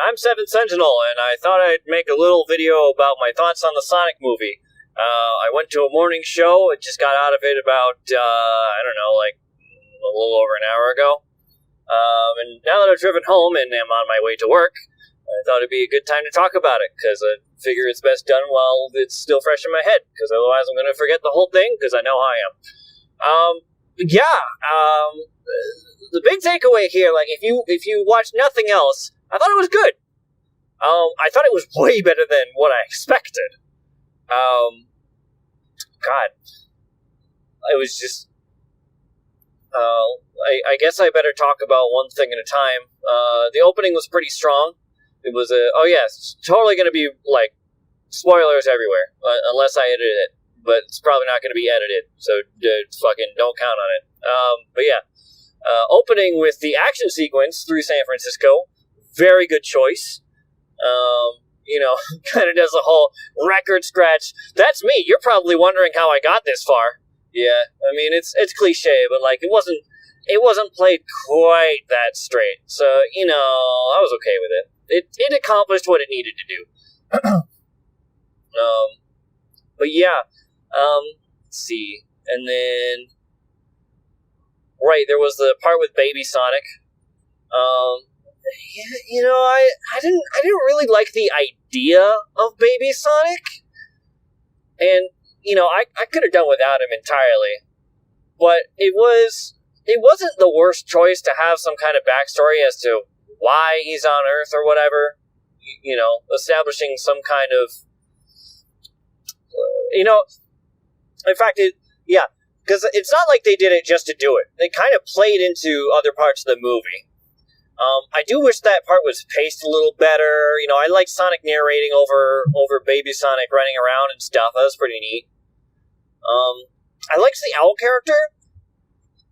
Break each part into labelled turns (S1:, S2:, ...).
S1: I'm SeventhSentinel, and I thought I'd make a little video about my thoughts on the Sonic movie. I went to a morning show. I just got out of it about, I don't know, like a little over an hour ago. And now that I've driven home and am on my way to work, I thought it'd be a good time to talk about it, because I figure it's best done while it's still fresh in my head, because otherwise I'm going to forget the whole thing, because I know how I am. The big takeaway here, like, if you watch nothing else, I thought it was good. I thought it was way better than what I expected. God. It was just... I guess I better talk about one thing at a time. The opening was pretty strong. It was it's totally going to be, like, spoilers everywhere, unless I edit it. But it's probably not going to be edited, so fucking don't count on it. Opening with the action sequence through San Francisco, very good choice. Kind of does a whole record scratch. That's me. You're probably wondering how I got this far. Yeah, I mean, it's cliche, but, like, it wasn't played quite that straight. So, I was okay with it. It accomplished what it needed to do. Let's see. And then, right, there was the part with Baby Sonic. I didn't really like the idea of Baby Sonic. And, I could have done without him entirely. But it wasn't the worst choice to have some kind of backstory as to why he's on Earth or whatever. Establishing some kind of... in fact, because it's not like they did it just to do it. They kind of played into other parts of the movie. I do wish that part was paced a little better. I like Sonic narrating over Baby Sonic running around and stuff. That was pretty neat. I liked the owl character.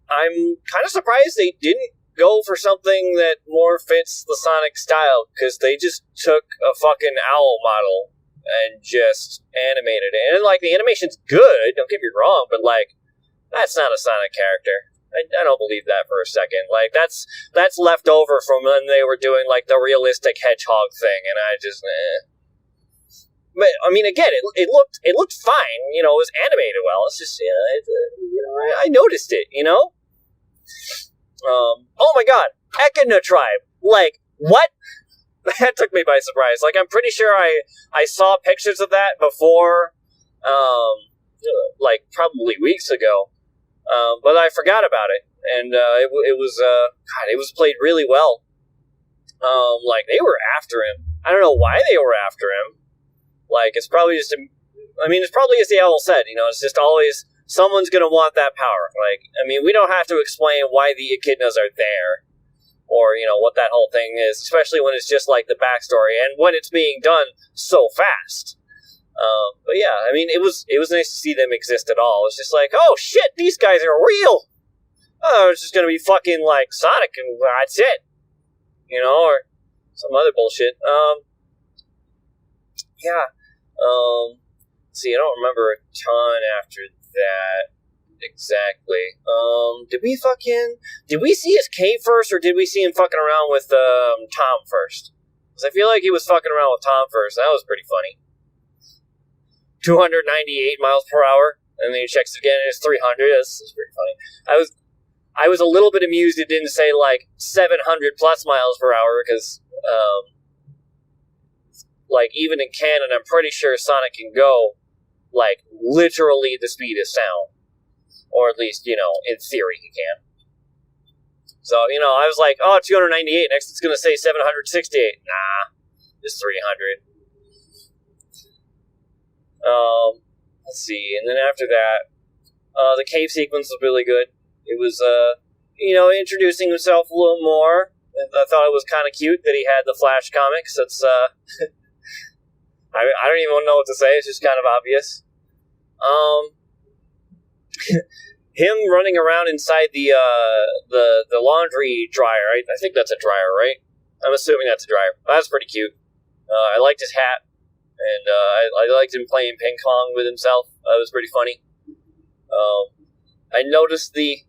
S1: I'm kind of surprised they didn't go for something that more fits the Sonic style, because they just took a fucking owl model and just animated it. And, like, the animation's good, don't get me wrong, but, like, that's not a Sonic character. I don't believe that for a second. Like, that's left over from when they were doing, like, the realistic hedgehog thing, and I just, But, I mean, again, it looked fine, it was animated well. It's just, I noticed it, Oh my god, Echidna Tribe. Like, what? That took me by surprise. Like, I'm pretty sure I saw pictures of that before, like, probably weeks ago. But I forgot about it, and it was played really well. Like, they were after him. I don't know why they were after him. Like, it's probably just it's probably as the owl said, it's just always someone's gonna want that power. Like, I mean, we don't have to explain why the echidnas are there, or, what that whole thing is, especially when it's just, like, the backstory, and when it's being done so fast. But yeah, I mean, it was nice to see them exist at all. It's just like, oh shit, these guys are real! Oh, it's just gonna be fucking, like, Sonic, and that's it. Or some other bullshit. Let's see, I don't remember a ton after that exactly. Did we see his cave first, or did we see him fucking around with Tom first? Because I feel like he was fucking around with Tom first. That was pretty funny. 298 miles per hour, and then he checks it again and it's 300. That's pretty funny. I was a little bit amused it didn't say, like, 700 plus miles per hour, because like, even in canon, I'm pretty sure Sonic can go, like, literally the speed of sound. Or at least, in theory he can. So, I was like, oh, 298, next it's going to say 768. Nah, just 300. Let's see, and then after that, the cave sequence was really good. It was, introducing himself a little more. I thought it was kind of cute that he had the Flash comics. It's, I don't even know what to say. It's just kind of obvious. Him running around inside the laundry dryer. I think that's a dryer, right? I'm assuming that's a dryer. That's pretty cute. I liked his hat, and I liked him playing ping pong with himself. That was pretty funny. I noticed the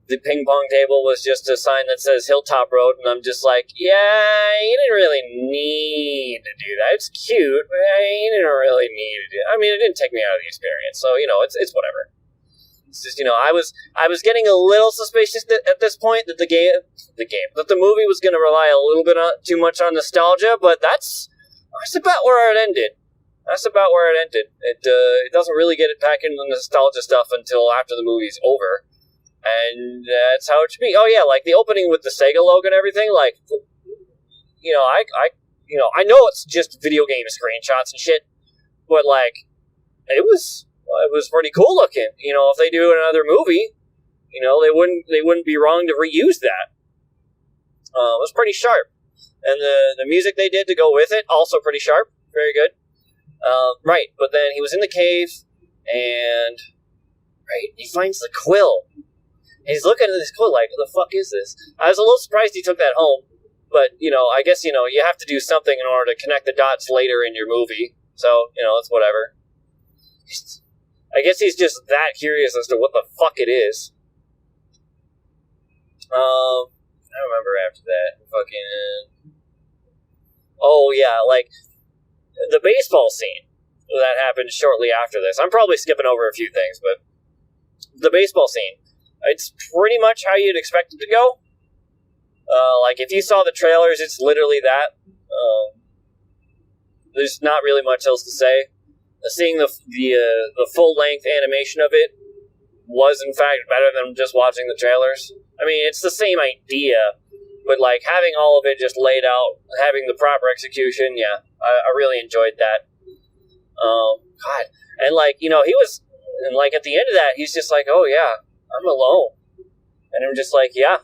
S1: ping pong table was just a sign that says Hilltop Road, and I'm just like, yeah, you didn't really to do that. It's cute, but you didn't really need it. I mean, it didn't take me out of the experience, so, it's whatever. It's just, I was getting a little suspicious at this point that that the movie was going to rely a little bit too much on nostalgia, but that's about where it ended. It doesn't really get it back into the nostalgia stuff until after the movie's over. And that's how it should be. Oh yeah, like the opening with the Sega logo and everything, like, I know it's just video game screenshots and shit, but like, it was pretty cool looking. If they do another movie, they wouldn't be wrong to reuse that. It was pretty sharp. And the music they did to go with it, also pretty sharp. Very good. Right, but then he was in the cave, and he finds the quill. And he's looking at this quill like, what the fuck is this? I was a little surprised he took that home, but, I guess, you have to do something in order to connect the dots later in your movie, so, it's whatever. I guess he's just that curious as to what the fuck it is. I remember after that, oh yeah, like, the baseball scene that happened shortly after this. I'm probably skipping over a few things, but the baseball scene, it's pretty much how you'd expect it to go. Like, if you saw the trailers, it's literally that. There's not really much else to say. Seeing the full-length animation of it was, in fact, better than just watching the trailers. I mean, it's the same idea, but, like, having all of it just laid out, having the proper execution, yeah, I really enjoyed that. God. And, like, he was, and, like, at the end of that, he's just like, oh, yeah, I'm alone. And I'm just like, yeah,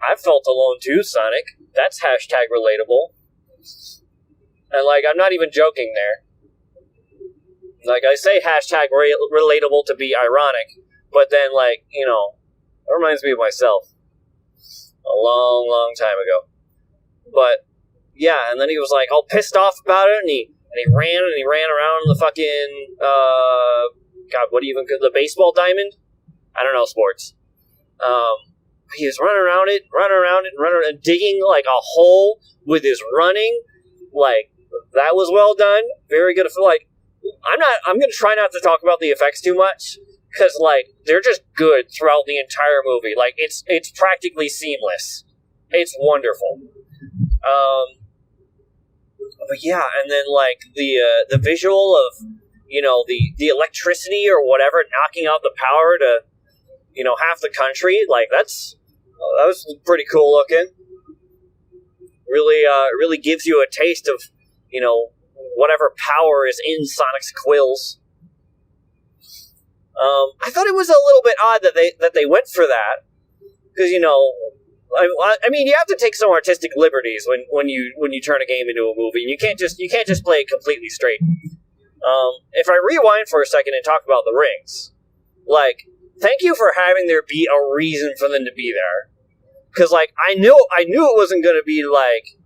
S1: I felt alone too, Sonic. That's hashtag relatable. And, like, I'm not even joking there. Like, I say hashtag relatable to be ironic, but then, like, it reminds me of myself. A long, long time ago. But, yeah, and then he was, like, all pissed off about it, and he ran around the fucking, God, what do you even, the baseball diamond? I don't know sports. He was running around it, digging, like, a hole with his running. Like, that was well done. Very good. Like, I'm going to try not to talk about the effects too much, because, like, they're just good throughout the entire movie. Like, it's practically seamless. It's wonderful. But yeah, and then, like, the visual of, the electricity or whatever knocking out the power to, half the country, like, that was pretty cool looking. Really gives you a taste of, whatever power is in Sonic's quills. I thought it was a little bit odd that they went for that, because I mean, you have to take some artistic liberties when you turn a game into a movie, and you can't just play it completely straight. If I rewind for a second and talk about the rings, like, thank you for having there be a reason for them to be there, because, like, I knew it wasn't going to be like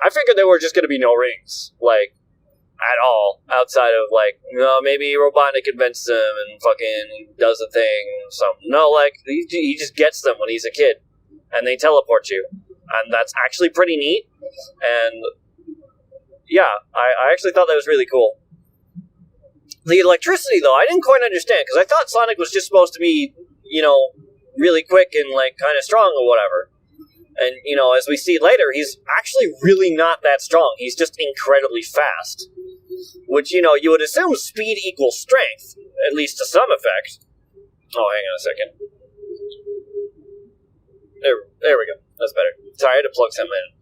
S1: I figured there were just going to be no rings, like, at all, outside of, like, maybe Robotnik invents them and fucking does a thing or something. No, like, he just gets them when he's a kid, and they teleport you, and that's actually pretty neat, and, yeah, I actually thought that was really cool. The electricity, though, I didn't quite understand, because I thought Sonic was just supposed to be, really quick and, like, kind of strong or whatever. And, as we see later, he's actually really not that strong. He's just incredibly fast. Which, you would assume speed equals strength, at least to some effect. Oh, hang on a second. There we go. That's better. Sorry, I had to plug something in.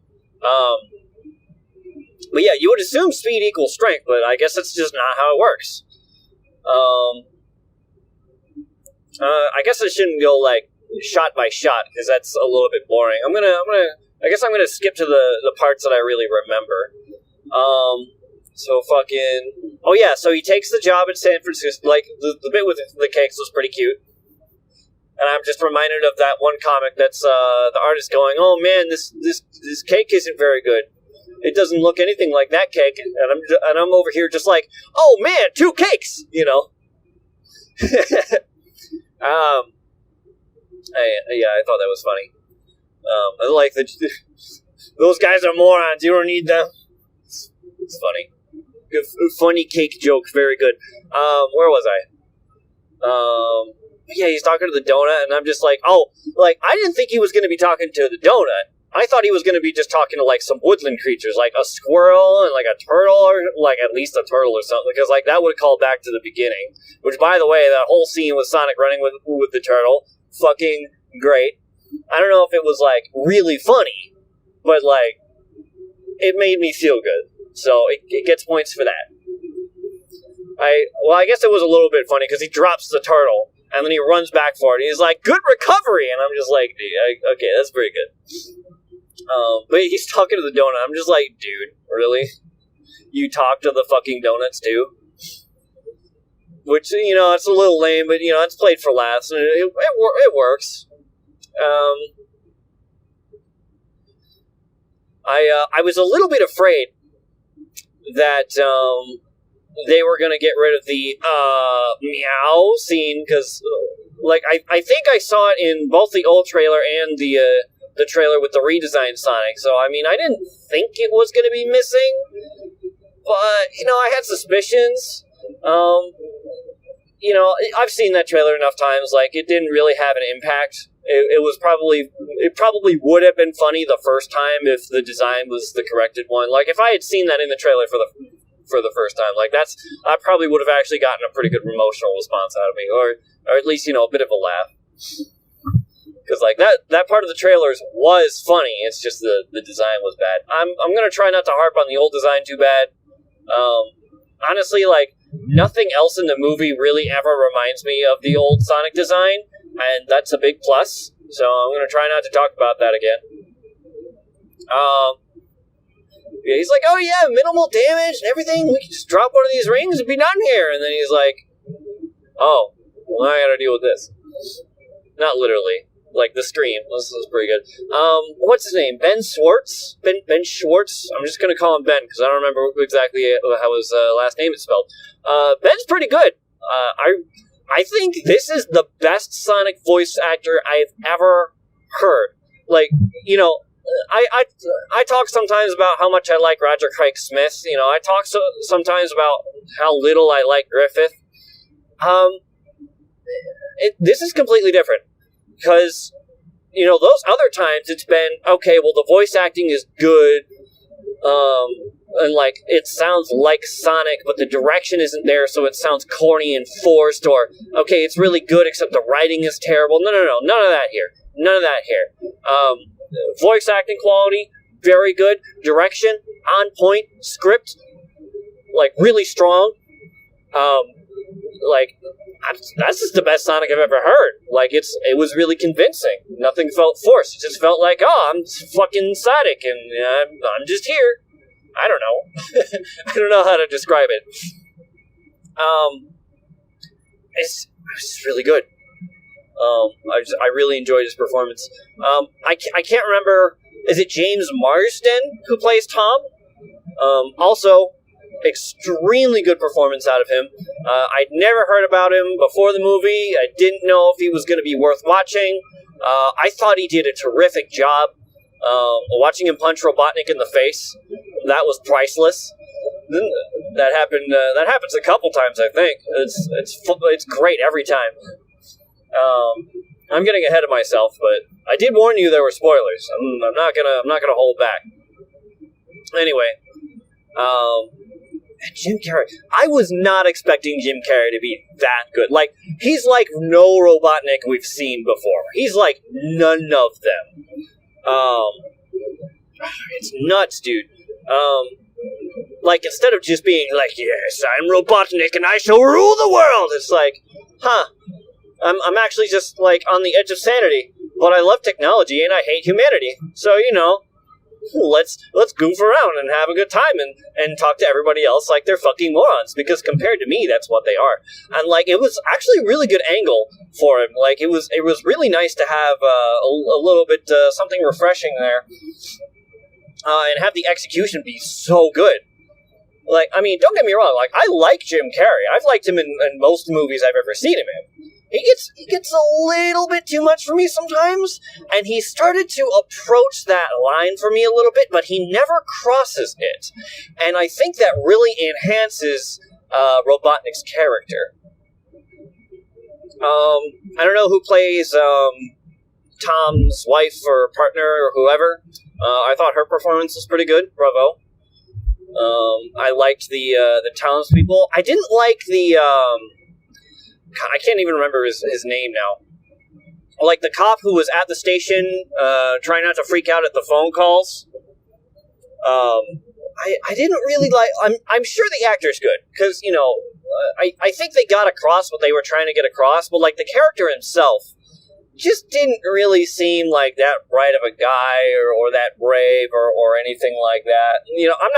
S1: But yeah, you would assume speed equals strength, but I guess that's just not how it works. I guess I shouldn't go, like, shot by shot, because that's a little bit boring. I guess I'm gonna skip to the parts that I really remember. So fucking... Oh yeah, so he takes the job in San Francisco. Like, the bit with the cakes was pretty cute. And I'm just reminded of that one comic that's the artist going, oh man, this cake isn't very good. It doesn't look anything like that cake. And I'm over here just like, oh man, 2 cakes, I thought that was funny. Like, those guys are morons. You don't need them. It's funny. Funny cake joke, very good. Where was I? Yeah, he's talking to the donut, and I'm just like, oh, like, I didn't think he was going to be talking to the donut. I thought he was going to be just talking to, like, some woodland creatures, like a squirrel and, like, a turtle, or, like, at least a turtle or something, because, like, that would have called back to the beginning. Which, by the way, that whole scene with Sonic running with the turtle, fucking great. I don't know if it was, like, really funny, but, like, it made me feel good. So, it gets points for that. I guess it was a little bit funny, because he drops the turtle, and then he runs back for it, and he's like, good recovery! And I'm just like, okay, that's pretty good. But he's talking to the donut. I'm just like, dude, really? You talk to the fucking donuts, too? Which, you know, it's a little lame, but, you know, it's played for laughs, and it works. I was a little bit afraid that, they were going to get rid of the, meow scene, because, like, I think I saw it in both the old trailer and the trailer with the redesigned Sonic, so, I mean, I didn't think it was going to be missing, but, you know, I had suspicions. You know, I've seen that trailer enough times, like, it didn't really have an impact. It probably would have been funny the first time if the design was the corrected one. Like, if I had seen that in the trailer for the first time, like, I probably would have actually gotten a pretty good emotional response out of me, or at least, you know, a bit of a laugh. Because, like, that part of the trailers was funny, it's just the design was bad. I'm gonna try not to harp on the old design too bad. Honestly, like, nothing else in the movie really ever reminds me of the old Sonic design, and that's a big plus, so I'm gonna try not to talk about that again. Yeah, he's like, oh yeah, minimal damage and everything, we can just drop one of these rings and be done here, and then he's like, oh, well, now I gotta deal with this. Not literally. Like, the scream. This is pretty good. What's his name? Ben Schwartz? Ben Schwartz? I'm just gonna call him Ben, because I don't remember exactly how his last name is spelled. Ben's pretty good. I think this is the best Sonic voice actor I've ever heard. Like, you know, I talk sometimes about how much I like Roger Craig Smith. You know, I talk sometimes about how little I like Griffith. This is completely different. Because, you know, those other times it's been, okay, well, the voice acting is good, and, like, it sounds like Sonic, but the direction isn't there, so it sounds corny and forced, or, okay, it's really good, except the writing is terrible. No, none of that here. None of that here. Voice acting quality, very good. Direction, on point. Script, like, really strong. Like, that's just the best Sonic I've ever heard. Like, it was really convincing. Nothing felt forced. It just felt like, oh, I'm fucking Sonic, and I'm just here. I don't know. I don't know how to describe it. It's really good. I really enjoyed his performance. I can't remember, is it James Marsden who plays Tom? Also, extremely good performance out of him. I'd never heard about him before the movie. I didn't know if he was going to be worth watching. I thought he did a terrific job. Watching him punch Robotnik in the face, that was priceless. That happens a couple times, I think. It's great every time. I'm getting ahead of myself, but I did warn you there were spoilers. I'm not gonna hold back. Anyway, and Jim Carrey. I was not expecting Jim Carrey to be that good. Like, he's like no Robotnik we've seen before. He's like none of them. It's nuts, dude. Like, instead of just being like, yes, I'm Robotnik and I shall rule the world, it's like, I'm actually just, like, on the edge of sanity, but I love technology and I hate humanity. So, you know, let's goof around and have a good time and talk to everybody else like they're fucking morons, because compared to me, that's what they are. And, like, it was actually a really good angle for him. Like, it was really nice to have a little bit something refreshing there, and have the execution be so good. Like, I mean, don't get me wrong, like, I like Jim Carrey. I've liked him in most movies I've ever seen him in. He gets a little bit too much for me sometimes, and he started to approach that line for me a little bit, but he never crosses it. And I think that really enhances Robotnik's character. I don't know who plays Tom's wife or partner or whoever. I thought her performance was pretty good. Bravo. I liked the townspeople. I didn't like the I can't even remember his name now. Like the cop who was at the station, trying not to freak out at the phone calls. I didn't really like. I'm sure the actor's good because I think they got across what they were trying to get across, but like the character himself just didn't really seem like that bright of a guy or that brave or anything like that. I'm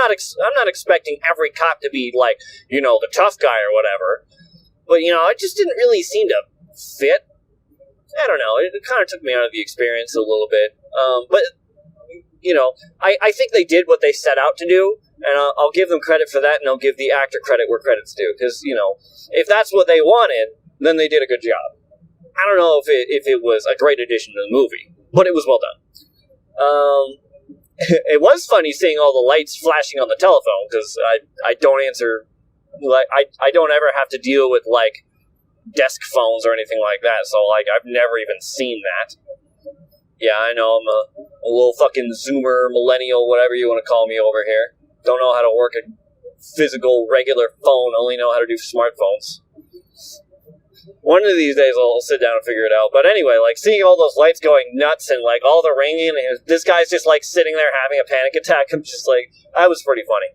S1: not expecting every cop to be like the tough guy or whatever. But, it just didn't really seem to fit. I don't know. It kind of took me out of the experience a little bit. But, I think they did what they set out to do. And I'll give them credit for that, and I'll give the actor credit where credit's due. Because, if that's what they wanted, then they did a good job. I don't know if it was a great addition to the movie, but it was well done. It was funny seeing all the lights flashing on the telephone, because I don't answer... Like I don't ever have to deal with like desk phones or anything like that, so like I've never even seen that. Yeah, I know I'm a little fucking zoomer, millennial, whatever you want to call me over here. Don't know how to work a physical, regular phone, only know how to do smartphones. One of these days I'll sit down and figure it out. But anyway, like seeing all those lights going nuts and like all the ringing, and this guy's just like sitting there having a panic attack. I'm just like, that was pretty funny.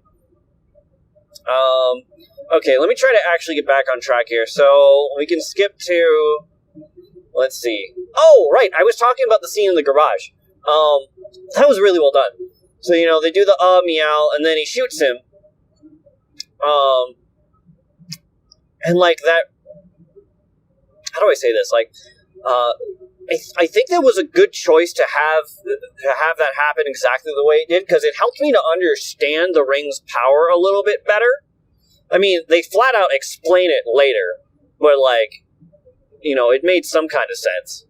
S1: Okay, let me try to actually get back on track here. So, we can skip to... Let's see. Oh, right, I was talking about the scene in the garage. That was really well done. So, they do the meow, and then he shoots him. And, like, that... How do I say this? Like, I think that was a good choice to have that happen exactly the way it did, because it helped me to understand the ring's power a little bit better. I mean, they flat out explain it later, but, like, it made some kind of sense.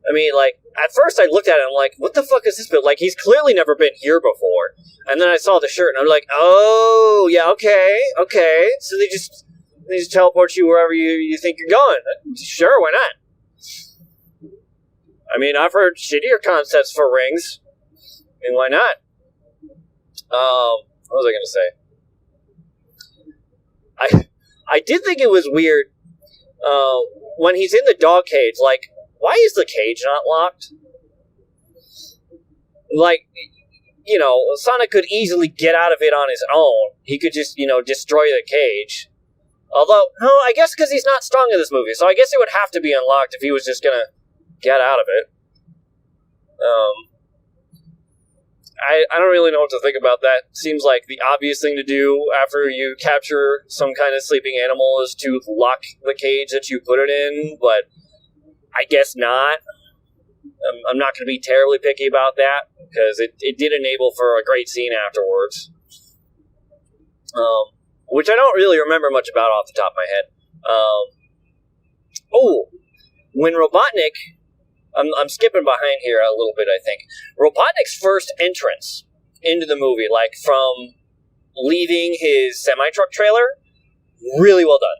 S1: I mean, like, at first I looked at it and I'm like, what the fuck is this build? Like, he's clearly never been here before. And then I saw the shirt and I'm like, oh, yeah, okay. So they just teleport you wherever you think you're going. Sure, why not? I mean, I've heard shittier concepts for rings. I mean, why not? What was I going to say? I did think it was weird when he's in the dog cage. Like, why is the cage not locked? Like, Sonic could easily get out of it on his own. He could just, destroy the cage. Although, no, I guess because he's not strong in this movie, so I guess it would have to be unlocked if he was just gonna get out of it. I don't really know what to think about that. Seems like the obvious thing to do after you capture some kind of sleeping animal is to lock the cage that you put it in, but I guess not. I'm not going to be terribly picky about that, because it did enable for a great scene afterwards. Which I don't really remember much about off the top of my head. When Robotnik... I'm skipping behind here a little bit, I think. Robotnik's first entrance into the movie, like from leaving his semi-truck trailer, really well done.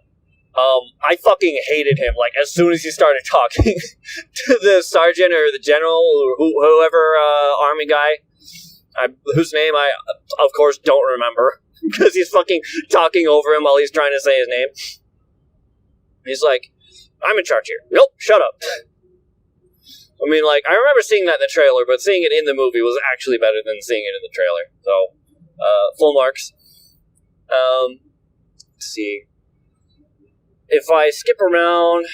S1: I fucking hated him, like, as soon as he started talking to the sergeant or the general or whoever army guy, whose name I, of course, don't remember, because he's fucking talking over him while he's trying to say his name. He's like, I'm in charge here. Nope, shut up. I mean, like, I remember seeing that in the trailer, but seeing it in the movie was actually better than seeing it in the trailer. So, full marks. Let's see. If I skip around...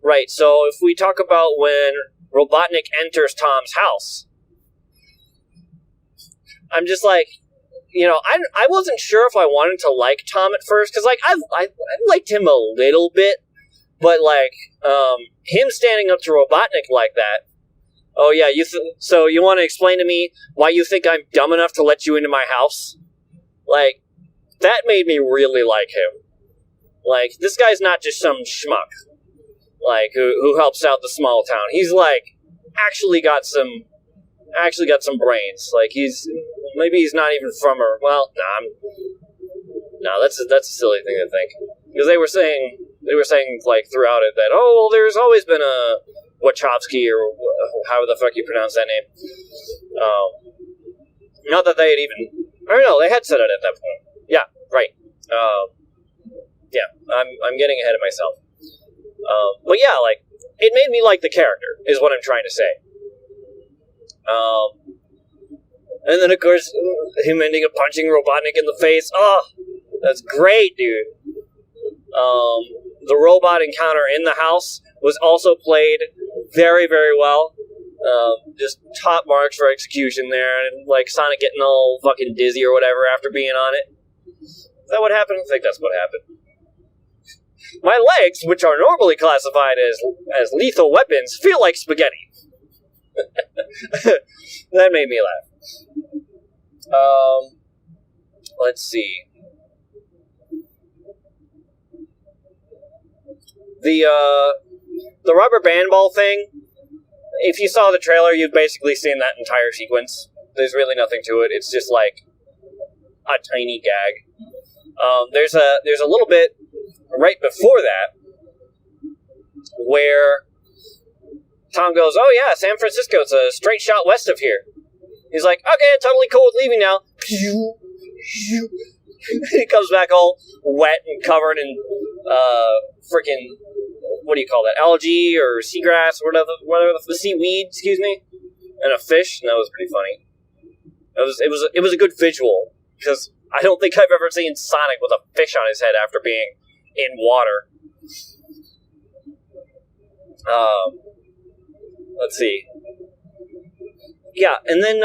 S1: Right, so if we talk about when Robotnik enters Tom's house, I'm just like, I wasn't sure if I wanted to like Tom at first, because, like, I liked him a little bit, but, like, him standing up to Robotnik like that, oh yeah, so you want to explain to me why you think I'm dumb enough to let you into my house? Like, that made me really like him. Like, this guy's not just some schmuck. like who helps out the small town. He's like actually got some brains. Like maybe he's not even from her. Well, that's a silly thing to think, because they were saying like throughout it that, oh, well, there's always been a Wachowski, or however the fuck you pronounce that name. Not that they had even, I don't know, they had said it at that point. Yeah, right. Yeah, I'm getting ahead of myself. But yeah, like, it made me like the character, is what I'm trying to say. And then, of course, him ending up punching Robotnik in the face. Oh, that's great, dude. The robot encounter in the house was also played very, very well. Just top marks for execution there. And, like, Sonic getting all fucking dizzy or whatever after being on it. Is that what happened? I think that's what happened. My legs, which are normally classified as lethal weapons, feel like spaghetti. That made me laugh. Let's see. The rubber band ball thing, if you saw the trailer, you've basically seen that entire sequence. There's really nothing to it. It's just like a tiny gag. There's a little bit right before that where Tom goes, oh yeah, San Francisco, it's a straight shot west of here. He's like, okay, totally cool with leaving now. He comes back all wet and covered in freaking, what do you call that, algae or seagrass or whatever the seaweed, excuse me, and a fish, and that was pretty funny. It was a good visual, because I don't think I've ever seen Sonic with a fish on his head after being in water. Let's see. Yeah, and then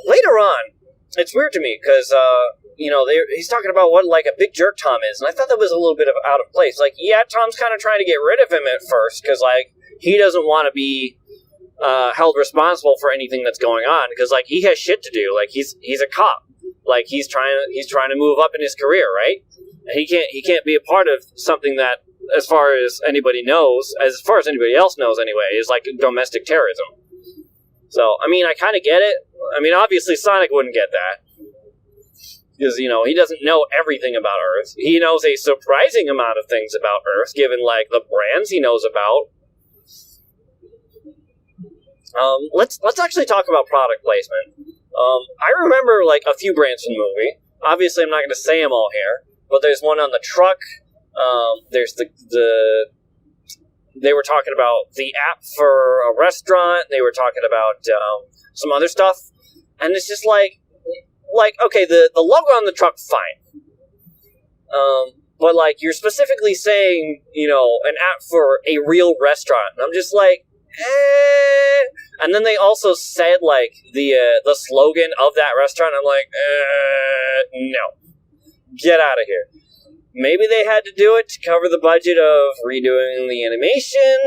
S1: later on, it's weird to me, because, he's talking about what, like, a big jerk Tom is, and I thought that was a little bit of out of place. Like, yeah, Tom's kind of trying to get rid of him at first, because, like, he doesn't want to be held responsible for anything that's going on, because, like, he has shit to do. Like, he's a cop. Like, he's trying to move up in his career, right? And he can't be a part of something that, as far as anybody knows, as far as anybody else knows anyway, is like domestic terrorism. So, I mean, I kind of get it. I mean, obviously Sonic wouldn't get that, because, he doesn't know everything about Earth. He knows a surprising amount of things about Earth, given, like, the brands he knows about. Let's actually talk about product placement. I remember, like, a few brands from the movie. Obviously, I'm not going to say them all here, but there's one on the truck. There's they were talking about the app for a restaurant. They were talking about some other stuff. And it's just like, okay, the logo on the truck, fine. But, like, you're specifically saying, an app for a real restaurant. And I'm just like, eh. And then they also said, like, the slogan of that restaurant. I'm like, no. Get out of here. Maybe they had to do it to cover the budget of redoing the animation.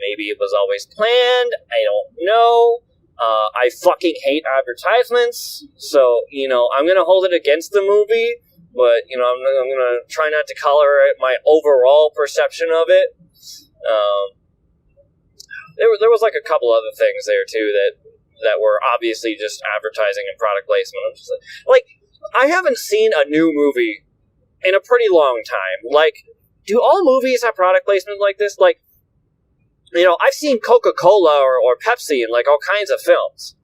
S1: Maybe it was always planned. I don't know. I fucking hate advertisements. So, I'm going to hold it against the movie. But, I'm going to try not to color it my overall perception of it. There was, like, a couple other things there, too, that were obviously just advertising and product placement. I'm just like, I haven't seen a new movie in a pretty long time. Like, do all movies have product placement like this? Like, I've seen Coca-Cola or Pepsi in, like, all kinds of films.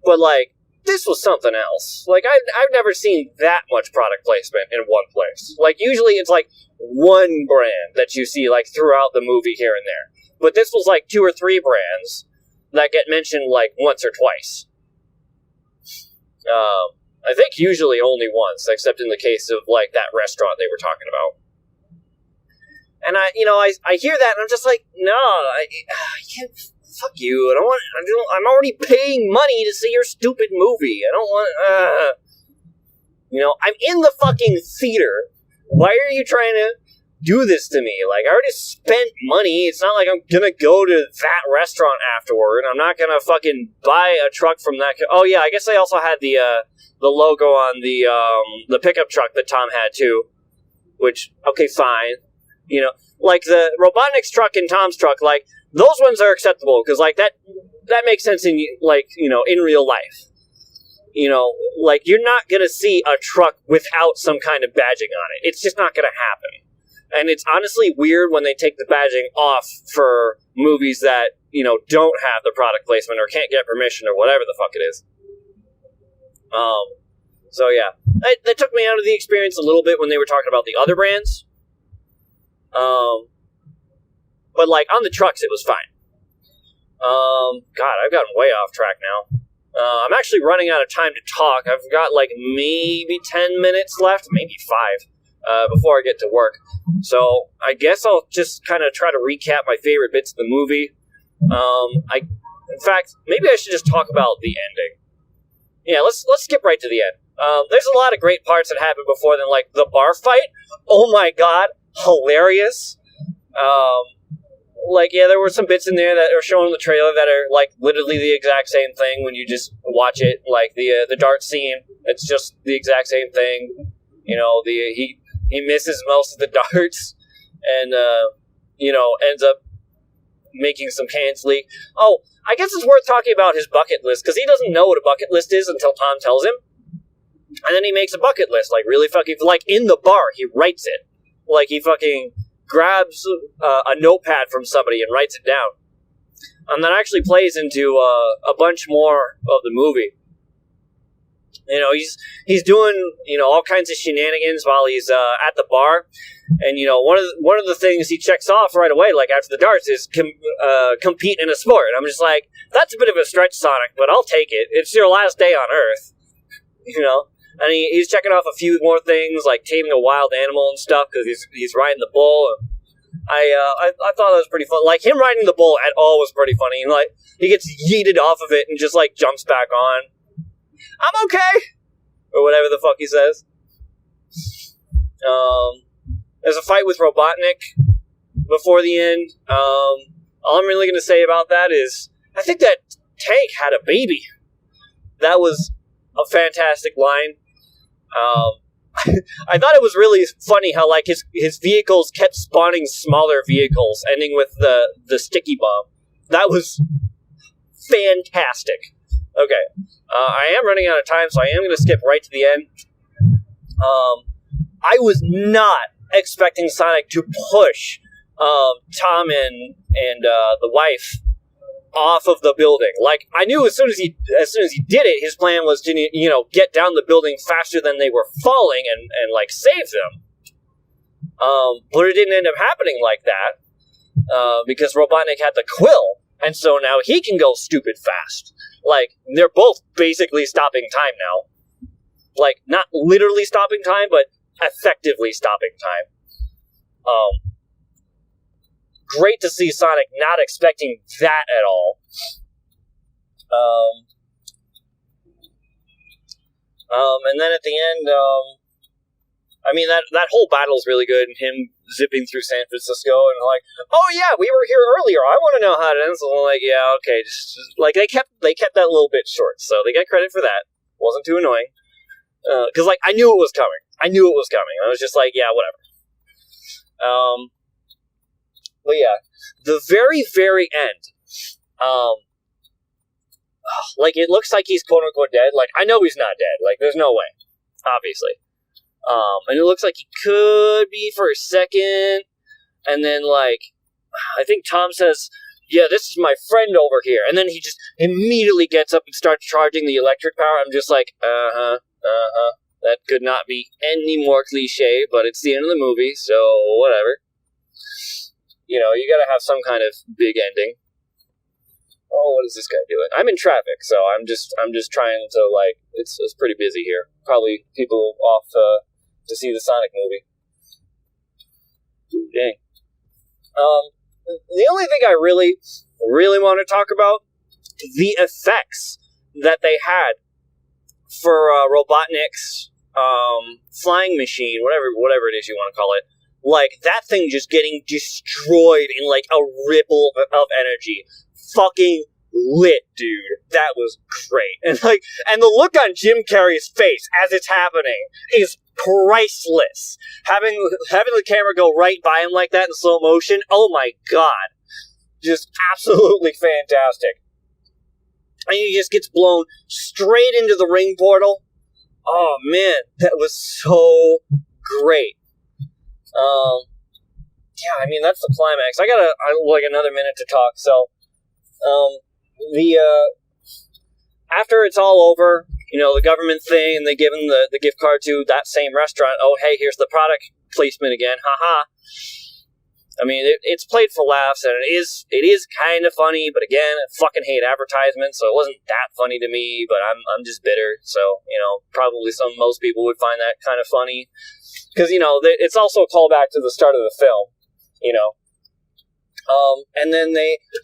S1: But, like, this was something else. Like, I've never seen that much product placement in one place. Like, usually it's, like, one brand that you see, like, throughout the movie here and there. But this was, like, 2 or 3 brands that get mentioned, like, once or twice. I think usually only once, except in the case of, like, that restaurant they were talking about. And I hear that and I'm just like, no, I can't. Fuck you. I'm already paying money to see your stupid movie. I don't want. I'm in the fucking theater. Why are you trying to do this to me? Like, I already spent money. It's not like I'm gonna go to that restaurant afterward. I'm not gonna fucking buy a truck from that. Oh yeah, I guess they also had the logo on the pickup truck that Tom had too. Which, okay, fine. You know, like the Robotnik's truck and Tom's truck, like those ones are acceptable because like that makes sense in like in real life. Like you're not gonna see a truck without some kind of badging on it. It's just not gonna happen. And it's honestly weird when they take the badging off for movies that don't have the product placement or can't get permission or whatever the fuck it is. So yeah, that took me out of the experience a little bit when they were talking about the other brands. But like on the trucks, it was fine. God, I've gotten way off track now. I'm actually running out of time to talk. I've got like maybe 10 minutes left, maybe 5, before I get to work. So I guess I'll just kind of try to recap my favorite bits of the movie. In fact, maybe I should just talk about the ending. Yeah, let's skip right to the end. There's a lot of great parts that happen before then, like the bar fight. Oh my god, hilarious. There were some bits in there that are shown in the trailer that are like literally the exact same thing when you just watch it. Like the dart scene, it's just the exact same thing. He misses most of the darts, and ends up making some cans leak. Oh, I guess it's worth talking about his bucket list because he doesn't know what a bucket list is until Tom tells him, and then he makes a bucket list really fucking in the bar. He writes it he fucking grabs a notepad from somebody and writes it down, and that actually plays into a bunch more of the movie. He's doing all kinds of shenanigans while he's at the bar, and one of the things he checks off right away, like after the darts, is compete in a sport. I'm just like, that's a bit of a stretch, Sonic, but I'll take it. It's your last day on Earth, And he's checking off a few more things, like taming a wild animal and stuff, because he's riding the bull. I thought that was pretty fun. Like him riding the bull at all was pretty funny. And he gets yeeted off of it and just jumps back on. I'm okay, or whatever the fuck he says. There's a fight with Robotnik before the end. All I'm really going to say about that is I think that tank had a baby. That was a fantastic line. I thought it was really funny how his vehicles kept spawning smaller vehicles, ending with the sticky bomb. That was fantastic. Okay, I am running out of time, so I am going to skip right to the end. I was not expecting Sonic to push Tom and the wife off of the building. I knew as soon as he did it, his plan was to get down the building faster than they were falling and save them. But it didn't end up happening like that because Robotnik had the quill, and so now he can go stupid fast. They're both basically stopping time now. Not literally stopping time, but effectively stopping time. Great to see Sonic not expecting that at all. And then at the end, that whole battle's really good, and him zipping through San Francisco and oh yeah, we were here earlier. I want to know how it ends. So I'm yeah, okay, just they kept that a little bit short, so they got credit for that. Wasn't too annoying because I knew it was coming. I was just yeah, whatever. But yeah, the very, very end, it looks like he's quote unquote dead. I know he's not dead. There's no way, obviously. And it looks like he could be for a second, and then I think Tom says, "Yeah, this is my friend over here," and then he just immediately gets up and starts charging the electric power. I'm just that could not be any more cliche, but it's the end of the movie, so whatever. You gotta have some kind of big ending. Oh, what is this guy doing? I'm in traffic, so I'm just trying to it's pretty busy here. Probably people off to see the Sonic movie. Dang. The only thing I really want to talk about, the effects that they had for Robotnik's flying machine, whatever it is you want to call it. That thing just getting destroyed in a ripple of energy. Fucking lit, dude. That was great. And and the look on Jim Carrey's face as it's happening is priceless. Having the camera go right by him like that in slow motion, oh my god. Just absolutely fantastic. And he just gets blown straight into the ring portal. Oh man, that was so great. Yeah, I mean, that's the climax. I like another minute to talk, so after it's all over, the government thing, and they give him the gift card to that same restaurant. Oh, hey, here's the product placement again. Haha. I mean, it's played for laughs, and it is kind of funny, but again, I fucking hate advertisements, so it wasn't that funny to me, but I'm just bitter, so, probably most people would find that kind of funny, because, it's also a callback to the start of the film, and then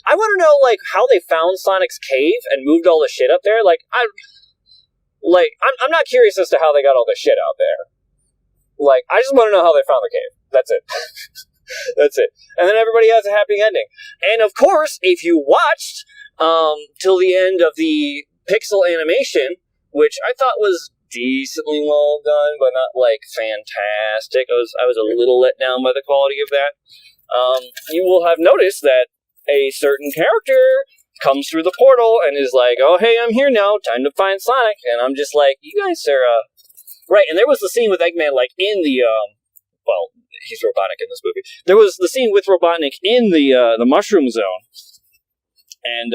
S1: I want to know, how they found Sonic's cave and moved all the shit up there. I'm not curious as to how they got all the shit out there. I just want to know how they found the cave. That's it. That's it. And then everybody has a happy ending. And of course, if you watched till the end of the pixel animation, which I thought was decently well done, but not fantastic. I was a little let down by the quality of that. You will have noticed that a certain character comes through the portal and is like, oh, hey, I'm here now, time to find Sonic. And I'm just like, you guys are, right, and there was the scene with Eggman, in the, well, he's Robotnik in this movie. There was the scene with Robotnik in the Mushroom Zone. And,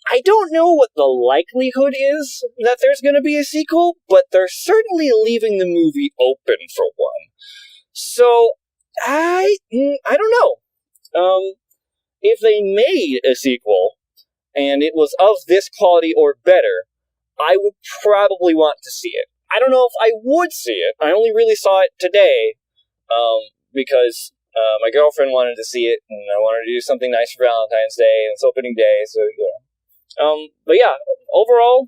S1: I don't know what the likelihood is that there's going to be a sequel, but they're certainly leaving the movie open for one. So, I don't know. If they made a sequel, and it was of this quality or better, I would probably want to see it. I don't know if I would see it. I only really saw it today, because my girlfriend wanted to see it, and I wanted to do something nice for Valentine's Day, and it's opening day, so, but yeah, overall,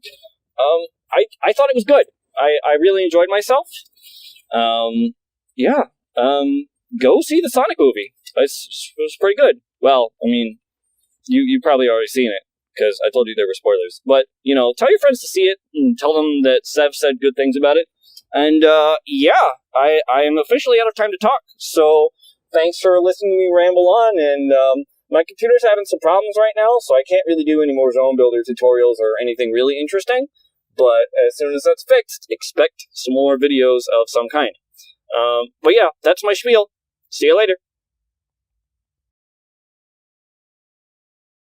S1: I thought it was good. I really enjoyed myself. Yeah, go see the Sonic movie. It was pretty good. Well, I mean, you've probably already seen it, because I told you there were spoilers. But, tell your friends to see it, and tell them that Sev said good things about it. And, yeah, I am officially out of time to talk. So, thanks for listening to me ramble on, and, my computer's having some problems right now, so I can't really do any more Zone Builder tutorials or anything really interesting. But as soon as that's fixed, expect some more videos of some kind. But yeah, that's my spiel. See you later.